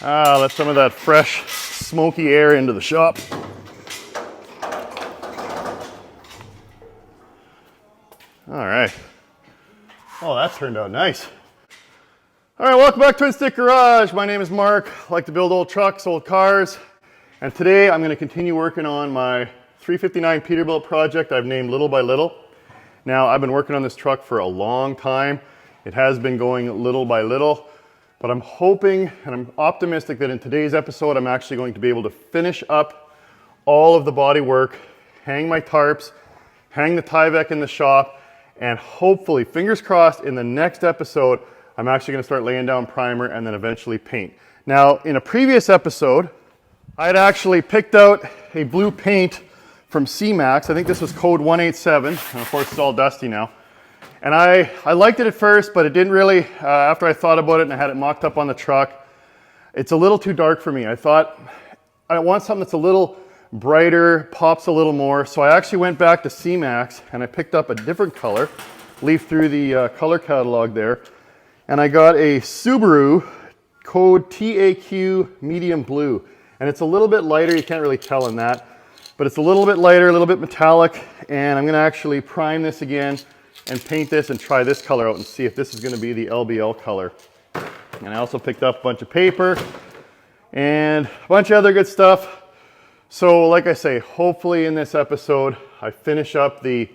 Let some of that fresh, smoky air into the shop. All right. Oh, that turned out nice. All right, welcome back to TwinStick Garage. My name is Mark. I like to build old trucks, old cars. And today I'm going to continue working on my 359 Peterbilt project I've named Little by Little. Now, I've been working on this truck for a long time. It has been going little by little, but I'm hoping and I'm optimistic that in today's episode, I'm actually going to be able to finish up all of the body work, hang my tarps, hang the Tyvek in the shop, and hopefully, fingers crossed, in the next episode, I'm actually going to start laying down primer and then eventually paint. Now, in a previous episode, I had actually picked out a blue paint from CMax. I think this was code 187, and of course it's all dusty now. And I liked it at first, but it didn't really, after I thought about it and I had it mocked up on the truck, it's a little too dark for me. I thought, I want something that's a little brighter, pops a little more. So I actually went back to CMax and I picked up a different color, leafed through the color catalog there, and I got a Subaru code TAQ medium blue. And it's a little bit lighter, you can't really tell in that, but it's a little bit lighter, a little bit metallic, and I'm gonna actually prime this again and paint this and try this color out and see if this is gonna be the LBL color. And I also picked up a bunch of paper and a bunch of other good stuff. So like I say, hopefully in this episode, I finish up the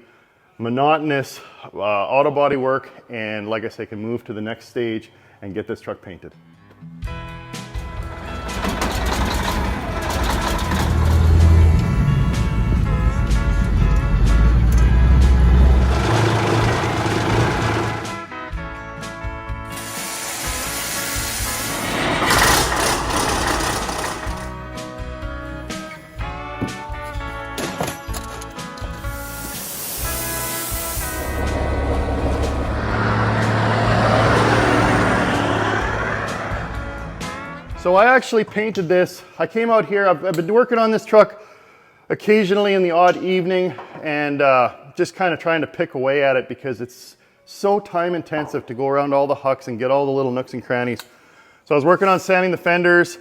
monotonous auto body work and like I say, can move to the next stage and get this truck painted. So I actually painted this. I came out here, I've been working on this truck occasionally in the odd evening and just kind of trying to pick away at it because it's so time intensive to go around all the hucks and get all the little nooks and crannies. So I was working on sanding the fenders,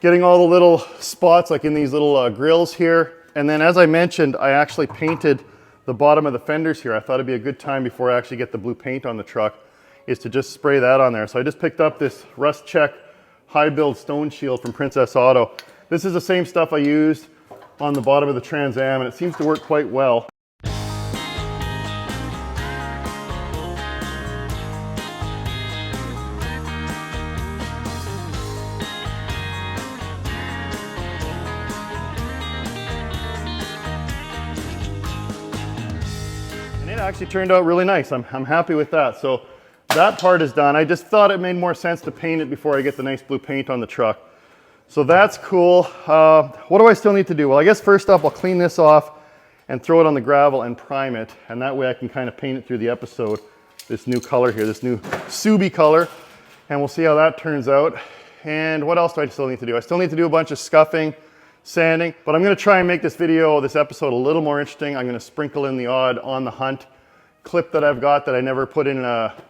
getting all the little spots like in these little grills here. And then as I mentioned, I actually painted the bottom of the fenders here. I thought it'd be a good time before I actually get the blue paint on the truck is to just spray that on there. So I just picked up this Rust Check high build stone shield from Princess Auto. This is the same stuff I used on the bottom of the Trans Am and it seems to work quite well. And it actually turned out really nice. I'm happy with that. So that part is done. I just thought it made more sense to paint it before I get the nice blue paint on the truck. So that's cool. What do I still need to do? Well, I guess first up, I'll clean this off and throw it on the gravel and prime it. And that way I can kind of paint it through the episode, this new color here, this new Subi color. And we'll see how that turns out. And what else do I still need to do? I still need to do a bunch of scuffing, sanding, but I'm gonna try and make this video, this episode a little more interesting. I'm gonna sprinkle in the odd On the Hunt clip that I've got that I never put in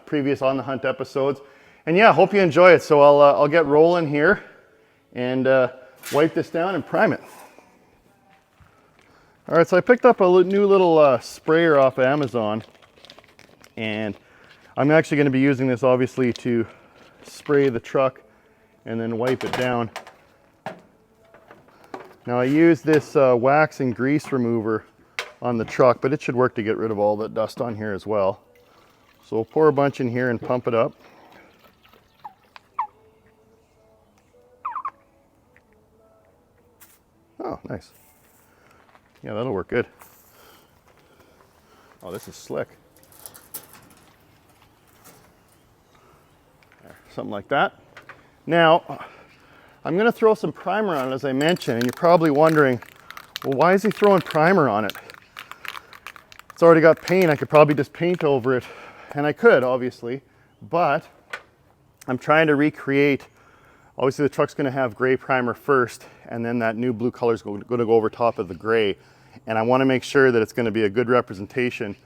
previous On the Hunt episodes. And yeah, hope you enjoy it. So I'll get rolling here and wipe this down and prime it. All right, so I picked up a new little sprayer off of Amazon and I'm actually going to be using this obviously to spray the truck and then wipe it down. Now I use this wax and grease remover on the truck, but it should work to get rid of all the dust on here as well. So we'll pour a bunch in here and pump it up. Oh, nice. Yeah, that'll work good. Oh, this is slick. There, something like that. Now, I'm gonna throw some primer on it, as I mentioned, and you're probably wondering, well, why is he throwing primer on it? It's already got paint. I could probably just paint over it, and I could, obviously, but I'm trying to recreate. Obviously, the truck's going to have gray primer first, and then that new blue color is going to go over top of the gray, and I want to make sure that it's going to be a good representation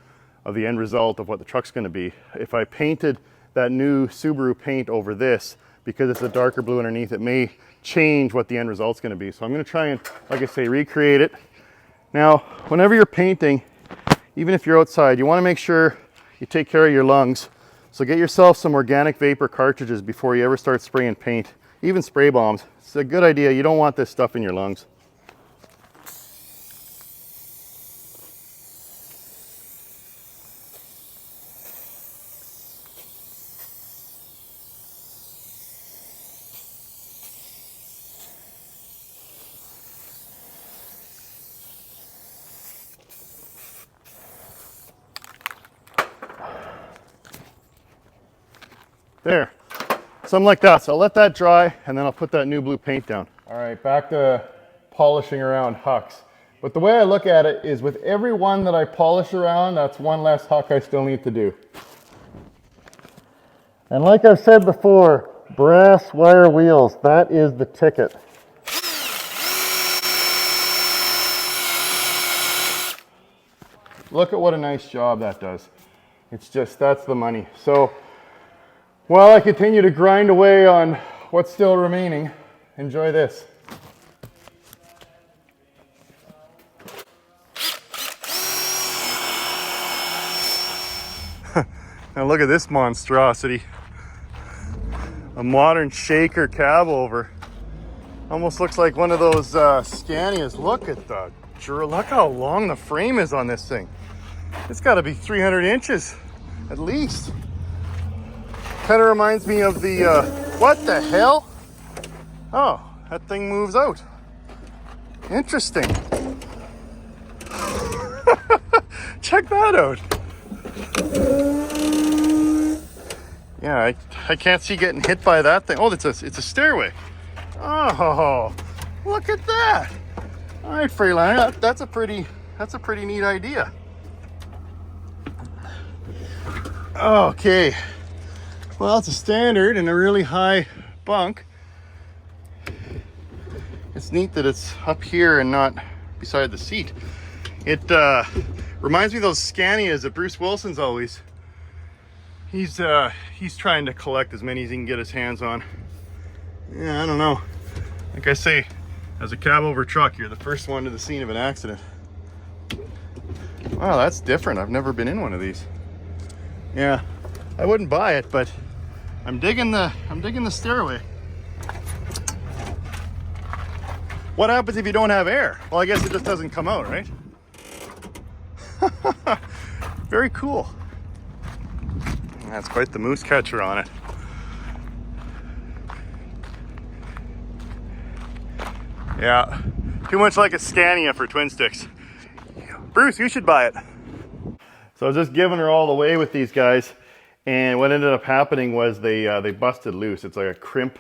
of the end result of what the truck's going to be. If I painted that new Subaru paint over this, because it's a darker blue underneath, it may change what the end result's gonna be. So I'm gonna try and, like I say, recreate it. Now, whenever you're painting, even if you're outside, you wanna make sure you take care of your lungs. So get yourself some organic vapor cartridges before you ever start spraying paint, even spray bombs. It's a good idea. You don't want this stuff in your lungs. There, something like that. So I'll let that dry and then I'll put that new blue paint down. All right, back to polishing around hucks. But the way I look at it is with every one that I polish around, that's one less huck I still need to do. And like I've said before, brass wire wheels, that is the ticket. Look at what a nice job that does. It's just, that's the money. So while I continue to grind away on what's still remaining, enjoy this. Now look at this monstrosity. A modern shaker cabover. Almost looks like one of those Scanias. Look how long the frame is on this thing. It's got to be 300 inches at least. Kind of reminds me of the, what the hell? Oh, that thing moves out. Interesting. Check that out. Yeah, I can't see getting hit by that thing. Oh, it's a stairway. Oh, look at that. All right, Freeliner, that's a pretty neat idea. Okay. Well, it's a standard and a really high bunk. It's neat that it's up here and not beside the seat. It reminds me of those Scanias that Bruce Wilson's always. He's trying to collect as many as he can get his hands on. Yeah, I don't know. Like I say, as a cabover truck, you're the first one to the scene of an accident. Wow, that's different. I've never been in one of these. Yeah, I wouldn't buy it, but I'm digging the stairway. What happens if you don't have air? Well, I guess it just doesn't come out, right? Very cool. That's quite the moose catcher on it. Yeah, too much like a Scania for twin sticks. Bruce, you should buy it. So I was just giving her all the way with these guys, and what ended up happening was they busted loose. It's like a crimp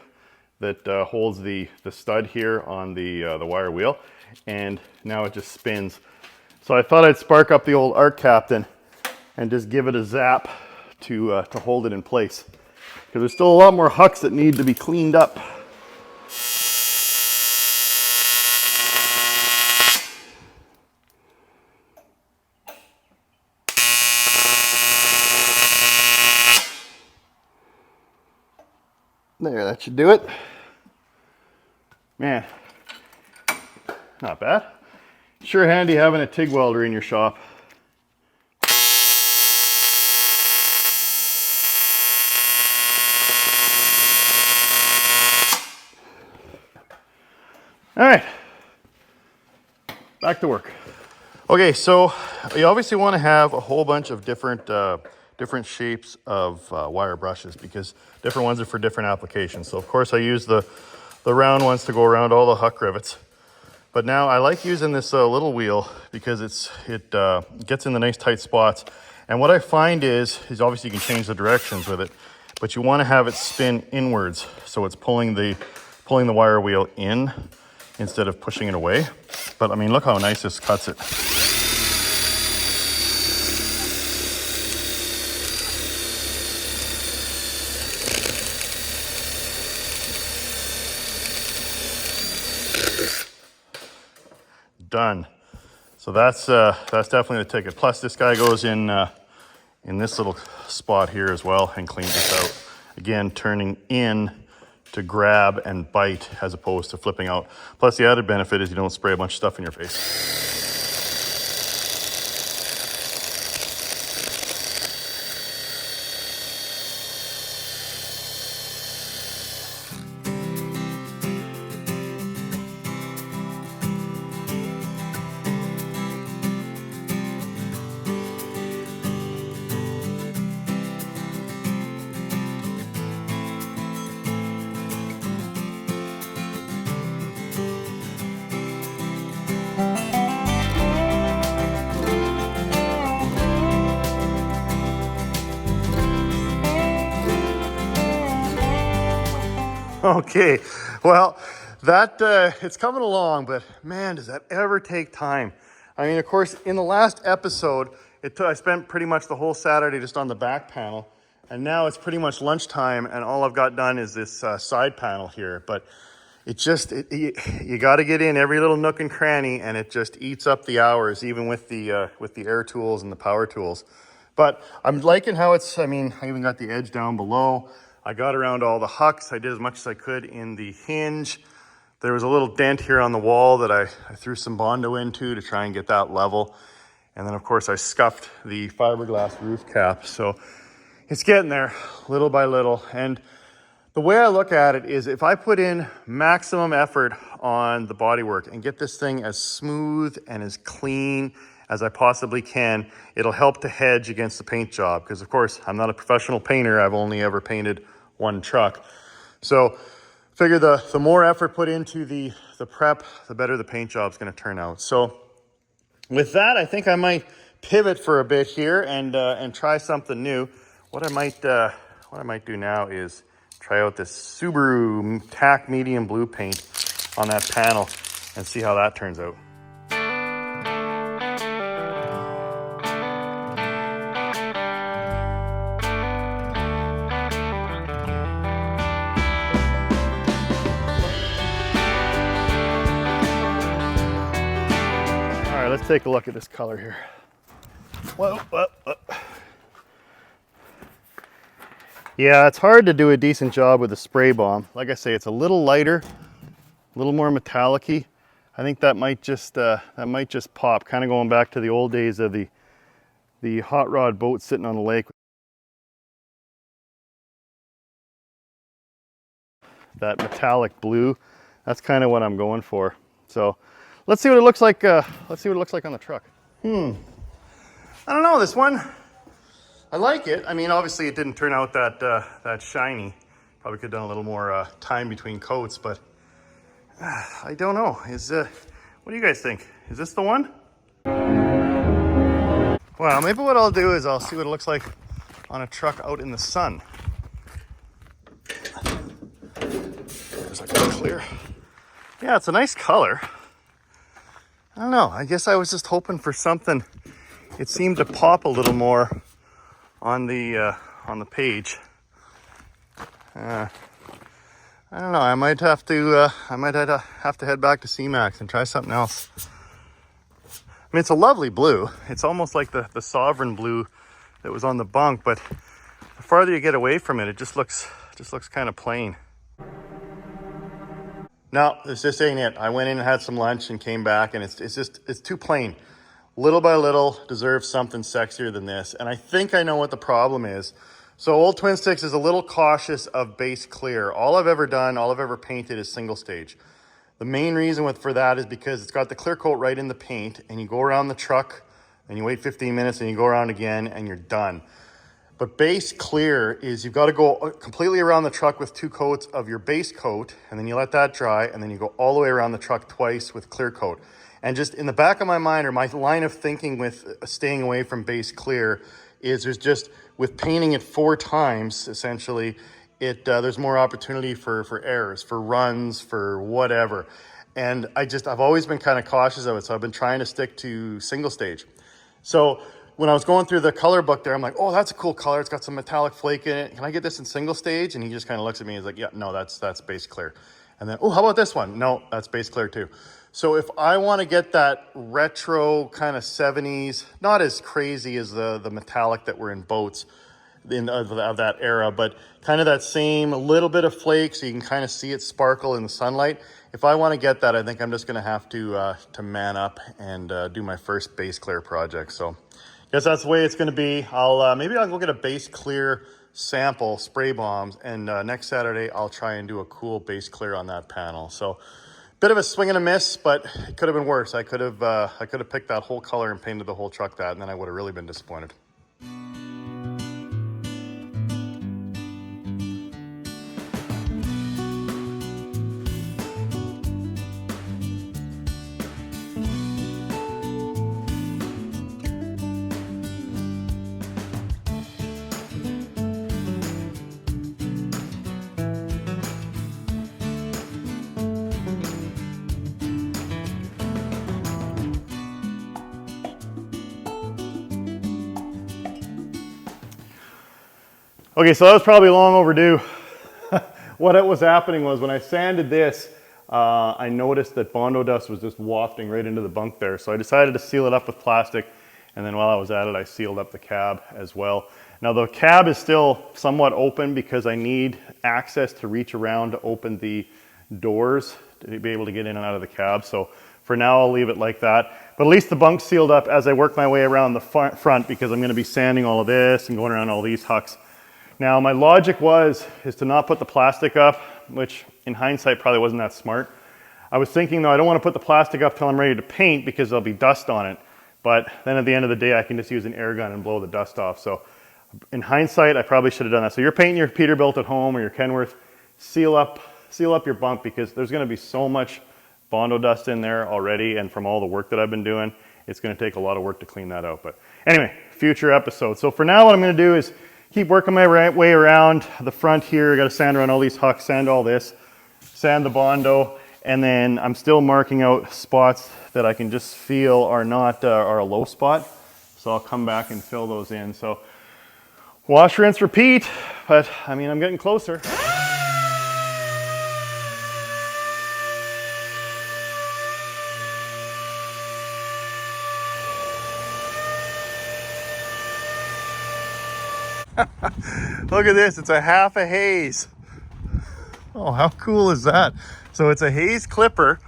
that holds the stud here on the wire wheel, and now it just spins. So I thought I'd spark up the old Arc Captain and just give it a zap to hold it in place, because there's still a lot more hucks that need to be cleaned up. There, that should do it. Man, not bad. Sure handy having a TIG welder in your shop. All right, back to work. Okay, so you obviously want to have a whole bunch of different shapes of wire brushes, because different ones are for different applications. So of course I use the round ones to go around all the huck rivets. But now I like using this little wheel because it gets in the nice tight spots. And what I find is obviously you can change the directions with it, but you want to have it spin inwards, so it's pulling the wire wheel in instead of pushing it away. But I mean, look how nice this cuts it. Done. So that's definitely the ticket. Plus this guy goes in this little spot here as well and cleans this out. Again, turning in to grab and bite as opposed to flipping out. Plus the added benefit is you don't spray a bunch of stuff in your face. Okay, well, that it's coming along, but man, does that ever take time. I mean, of course, in the last episode, I spent pretty much the whole Saturday just on the back panel, and now it's pretty much lunchtime, and all I've got done is this side panel here. But you got to get in every little nook and cranny, and it just eats up the hours, even with the air tools and the power tools. But I'm liking how it's, I mean, I even got the edge down below. I got around all the hucks. I did as much as I could in the hinge. There was a little dent here on the wall that I threw some Bondo into to try and get that level. And then of course I scuffed the fiberglass roof cap. So it's getting there little by little. And the way I look at it is if I put in maximum effort on the bodywork and get this thing as smooth and as clean as I possibly can, it'll help to hedge against the paint job. Because of course, I'm not a professional painter. I've only ever painted one truck. So figure the more effort put into the prep, the better the paint job's gonna turn out. So with that, I think I might pivot for a bit here and try something new. What I might do now is try out this Subaru tack medium blue paint on that panel and see how that turns out. Let's take a look at this color here. Whoa. Yeah, it's hard to do a decent job with a spray bomb. Like I say, it's a little lighter, a little more metallic-y. I think that might just pop. Kind of going back to the old days of the hot rod boat sitting on the lake. That metallic blue. That's kind of what I'm going for. So. Let's see what it looks like. Let's see what it looks like on the truck. I don't know, this one. I like it. I mean, obviously it didn't turn out that shiny. Probably could have done a little more time between coats, but I don't know. What do you guys think? Is this the one? Well, maybe what I'll do is I'll see what it looks like on a truck out in the sun. There's like clear. Yeah, it's a nice color. I don't know, I guess I was just hoping for something. It seemed to pop a little more on the page. I don't know, I might have to head back to CMax and try something else. I mean, it's a lovely blue. It's almost like the Sovereign blue that was on the bunk, but the farther you get away from it, it just looks kind of plain. No, this just ain't it. I went in and had some lunch and came back, and it's too plain. Little by little, deserves something sexier than this. And I think I know what the problem is. So old TwinSticks is a little cautious of base clear. All I've ever painted is single stage. The main reason for that is because it's got the clear coat right in the paint, and you go around the truck and you wait 15 minutes and you go around again and you're done. But base clear is you've got to go completely around the truck with 2 coats of your base coat, and then you let that dry, and then you go all the way around the truck twice with clear coat. And just in the back of my mind, or my line of thinking with staying away from base clear, is with painting it 4 times, essentially, there's more opportunity for errors, for runs, for whatever. And I've always been kind of cautious of it, so I've been trying to stick to single stage. So when I was going through the color book there, I'm like, oh, that's a cool color. It's got some metallic flake in it. Can I get this in single stage? And he just kind of looks at me and he's like, yeah, no, that's base clear. And then, oh, how about this one? No, that's base clear too. So if I want to get that retro kind of 70s, not as crazy as the metallic that were in boats, of that era, but kind of that same little bit of flake, so you can kind of see it sparkle in the sunlight. If I want to get that, I think I'm just going to have to man up and do my first base clear project. So I guess that's the way it's going to be. Maybe I'll go get a base clear sample spray bombs, and next Saturday I'll try and do a cool base clear on that panel. So bit of a swing and a miss, but it could have been worse. I could have picked that whole color and painted the whole truck that, and then I would have really been disappointed. Okay, so that was probably long overdue. What was happening was when I sanded this, I noticed that Bondo dust was just wafting right into the bunk there. So I decided to seal it up with plastic. And then while I was at it, I sealed up the cab as well. Now the cab is still somewhat open because I need access to reach around to open the doors to be able to get in and out of the cab. So for now, I'll leave it like that. But at least the bunk's sealed up as I work my way around the front, because I'm going to be sanding all of this and going around all these hucks. Now my logic is to not put the plastic up, which in hindsight probably wasn't that smart. I was thinking though, I don't want to put the plastic up till I'm ready to paint because there'll be dust on it. But then at the end of the day, I can just use an air gun and blow the dust off. So in hindsight, I probably should have done that. So you're painting your Peterbilt at home or your Kenworth, seal up your bunk, because there's going to be so much Bondo dust in there already. And from all the work that I've been doing, it's going to take a lot of work to clean that out. But anyway, future episodes. So for now, what I'm going to do is keep working my way around the front here. I got to sand around all these hucks, sand all this, sand the Bondo, and then I'm still marking out spots that I can just feel are not are a low spot. So I'll come back and fill those in. So wash, rinse, repeat. But I mean, I'm getting closer. Look at this, it's a half a haze. Oh, how cool is that? So it's a haze clipper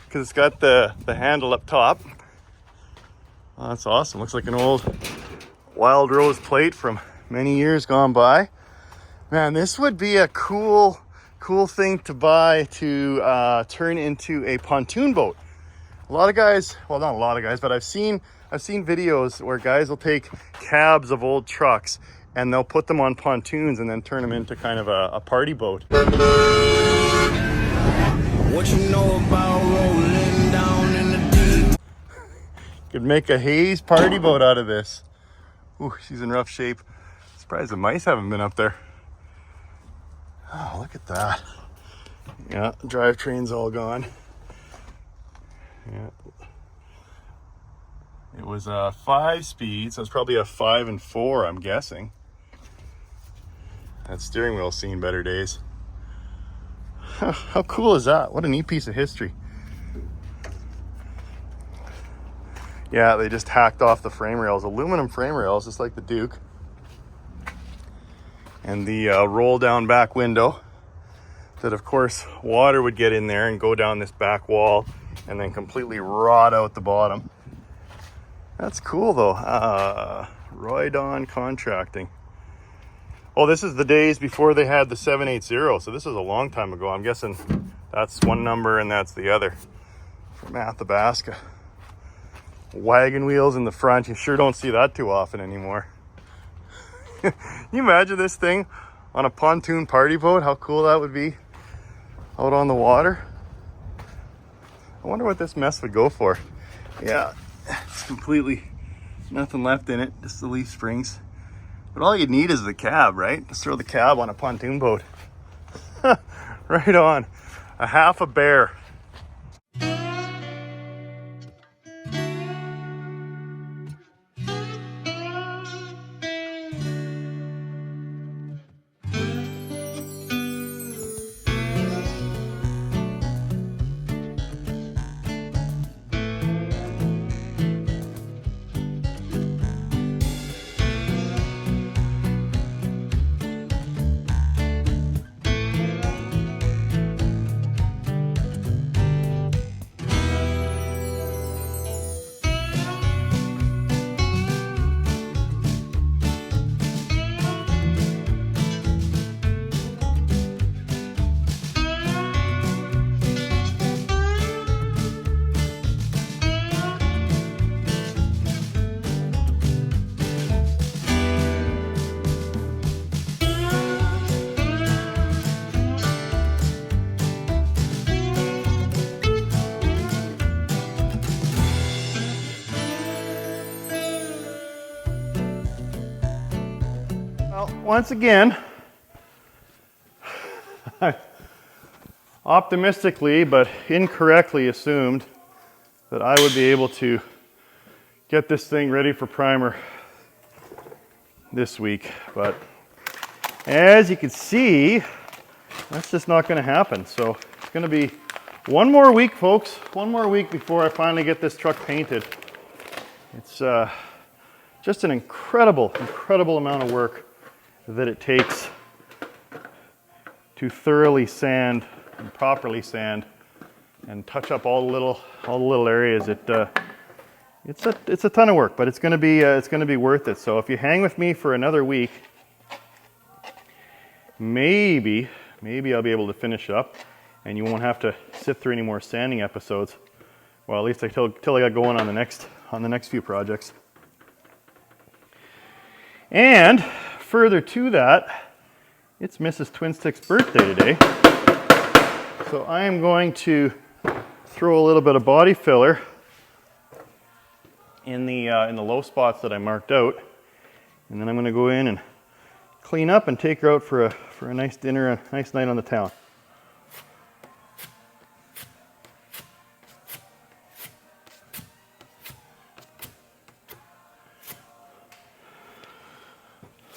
because it's got the handle up top. Oh, that's awesome. Looks like an old Wild Rose plate from many years gone by. Man, this would be a cool thing to buy to turn into a pontoon boat. A lot of guys, well, not a lot of guys, but I've seen videos where guys will take cabs of old trucks and they'll put them on pontoons and then turn them into kind of a party boat. What you know about rolling down in the deep? Could make a haze party boat out of this. Ooh, she's in rough shape. Surprised the mice haven't been up there. Oh, look at that. Yeah, drivetrain's all gone. Yeah. It was a 5-speed, so it's probably a 5 and 4, I'm guessing. That steering wheel's seen better days. How cool is that? What a neat piece of history. Yeah, they just hacked off the frame rails, aluminum frame rails, just like the Duke. And the roll down back window that, of course, water would get in there and go down this back wall and then completely rot out the bottom. That's cool though. Roydon Contracting. Oh, this is the days before they had the 780, so this is a long time ago. I'm guessing that's one number and that's the other. From Athabasca. Wagon wheels in the front. You sure don't see that too often anymore. Can you imagine this thing on a pontoon party boat? How cool that would be out on the water. I wonder what this mess would go for. Yeah, it's completely nothing left in it, just the leaf springs. But all you need is the cab, right? Just throw the cab on a pontoon boat. Right on. A half a bear. Well, once again, I optimistically but incorrectly assumed that I would be able to get this thing ready for primer this week, but as you can see, that's just not going to happen. So it's going to be one more week, folks, one more week before I finally get this truck painted. It's just an incredible amount of work that it takes to thoroughly sand and properly sand and touch up all the little areas. It's a ton of work, but it's going to be worth it. So if you hang with me for another week, maybe I'll be able to finish up, and you won't have to sit through any more sanding episodes. Well, at least till I got going on the next few projects. And further to that, it's Mrs. TwinStick's birthday today. So I am going to throw a little bit of body filler in the low spots that I marked out, and then I'm going to go in and clean up and take her out for a nice dinner, a nice night on the town.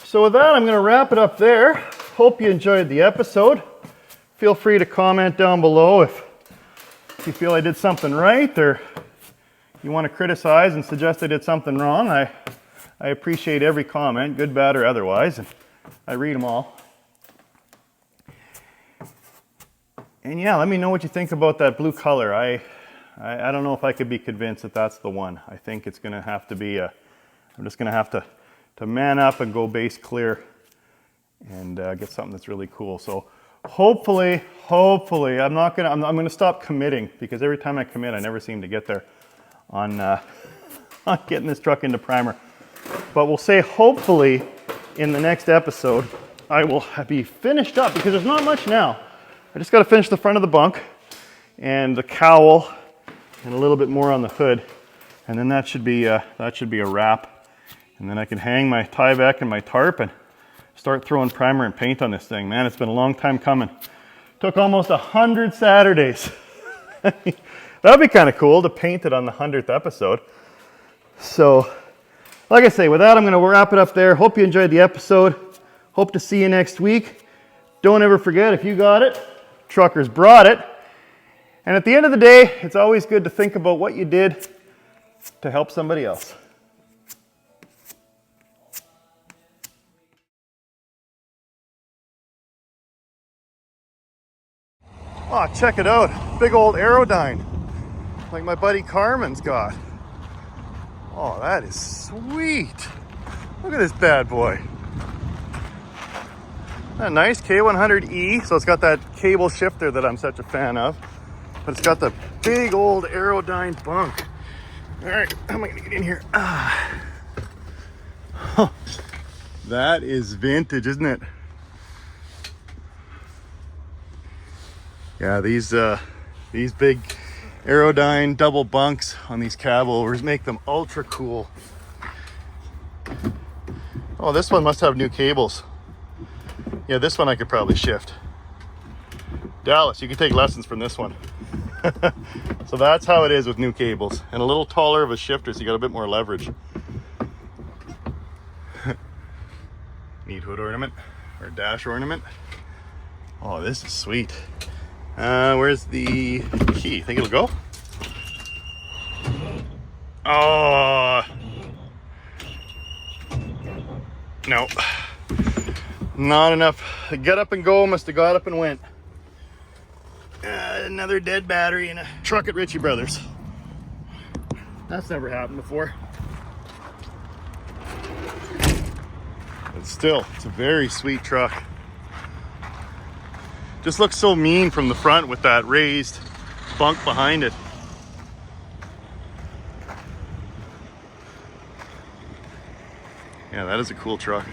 So with that, I'm going to wrap it up there. Hope you enjoyed the episode. Feel free to comment down below if you feel I did something right, or you want to criticize and suggest I did something wrong. I appreciate every comment, good, bad, or otherwise, and I read them all. And yeah, let me know what you think about that blue color. I don't know if I could be convinced that that's the one. I think it's going to have to be I'm just going to have to man up and go base clear and get something that's really cool. So hopefully, I'm going to stop committing, because every time I commit, I never seem to get there on getting this truck into primer. But we'll say hopefully in the next episode, I will be finished up, because there's not much now. I just got to finish the front of the bunk and the cowl and a little bit more on the hood, and then that should be a wrap. And then I can hang my Tyvek and my tarp and start throwing primer and paint on this thing. Man, it's been a long time coming. Took almost 100 Saturdays. That'd be kind of cool to paint it on the 100th episode. So, like I say, with that, I'm going to wrap it up there. Hope you enjoyed the episode. Hope to see you next week. Don't ever forget, if you got it, truckers brought it. And at the end of the day, it's always good to think about what you did to help somebody else. Oh, check it out. Big old Aerodyne, like my buddy Carmen's got. Oh, that is sweet. Look at this bad boy. A nice K100E, so it's got that cable shifter that I'm such a fan of, but it's got the big old Aerodyne bunk. All right, how am I gonna get in here? Huh. That is vintage, isn't it? Yeah, these big Aerodyne double bunks on these cabovers make them ultra cool. Oh, this one must have new cables. Yeah, this one I could probably shift. Dallas, you can take lessons from this one. So that's how it is with new cables. And a little taller of a shifter, so you got a bit more leverage. Neat hood ornament, or dash ornament. Oh, this is sweet. Where's the key? Think it'll go? Oh, no, not enough. The get up and go must have got up and went. Another dead battery in a truck at Ritchie Brothers. That's never happened before. But still, it's a very sweet truck. Just looks so mean from the front with that raised bunk behind it. Yeah, that is a cool truck.